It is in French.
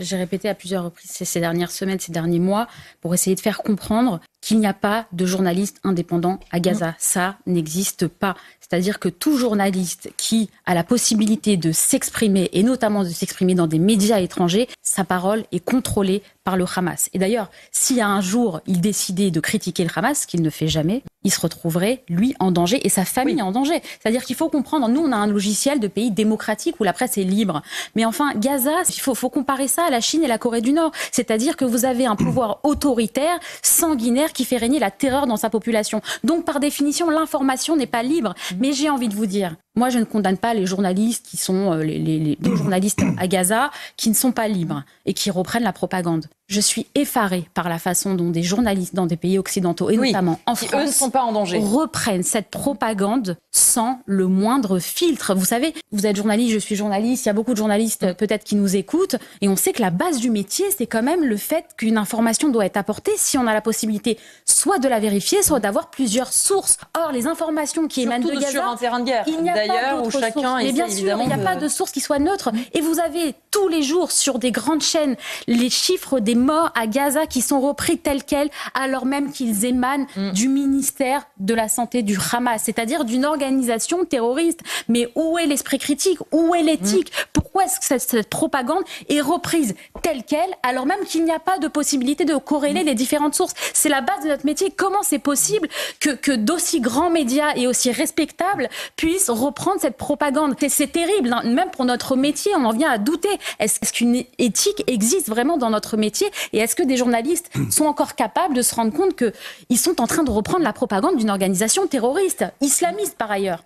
J'ai répété à plusieurs reprises ces dernières semaines, ces derniers mois, pour essayer de faire comprendre qu'il n'y a pas de journalistes indépendants à Gaza. Ça n'existe pas. C'est-à-dire que tout journaliste qui a la possibilité de s'exprimer, et notamment de s'exprimer dans des médias étrangers, sa parole est contrôlée par le Hamas. Et d'ailleurs, si un jour il décidait de critiquer le Hamas, ce qu'il ne fait jamais, il se retrouverait, lui, en danger et sa famille en danger. C'est-à-dire qu'il faut comprendre, nous, on a un logiciel de pays démocratique où la presse est libre. Mais enfin, Gaza, il faut comparer ça à la Chine et la Corée du Nord. C'est-à-dire que vous avez un pouvoir autoritaire, sanguinaire, qui fait régner la terreur dans sa population. Donc, par définition, l'information n'est pas libre. Mais j'ai envie de vous dire, moi, je ne condamne pas les journalistes qui sont les journalistes à Gaza qui ne sont pas libres et qui reprennent la propagande. Je suis effarée par la façon dont des journalistes dans des pays occidentaux, et notamment en France, eux ne sont pas en danger, reprennent cette propagande sans le moindre filtre. Vous savez, vous êtes journaliste, je suis journaliste, il y a beaucoup de journalistes peut-être qui nous écoutent, et on sait que la base du métier, c'est quand même le fait qu'une information doit être apportée si on a la possibilité soit de la vérifier, soit d'avoir plusieurs sources. Or, les informations qui émanent de Gaza, sur un terrain de guerre, il n'y a pas d'autres sources. Mais bien sûr, il n'y a pas de source qui soit neutre. Et vous avez tous les jours sur des grandes chaînes les chiffres des morts à Gaza qui sont repris tels quels, alors même qu'ils émanent du ministère de la Santé du Hamas, c'est-à-dire d'une organisation terroriste. Mais où est l'esprit critique? Où est l'éthique? Pourquoi est-ce que cette propagande est reprise telle quelle, alors même qu'il n'y a pas de possibilité de corréler les différentes sources? C'est la base de notre métier. Comment c'est possible que d'aussi grands médias et aussi respectables puissent reprendre cette propagande? C'est terrible, hein. Même pour notre métier, on en vient à douter. Est-ce qu'une éthique existe vraiment dans notre métier? Et est-ce que des journalistes sont encore capables de se rendre compte qu'ils sont en train de reprendre la propagande d'une organisation terroriste, islamiste par ailleurs?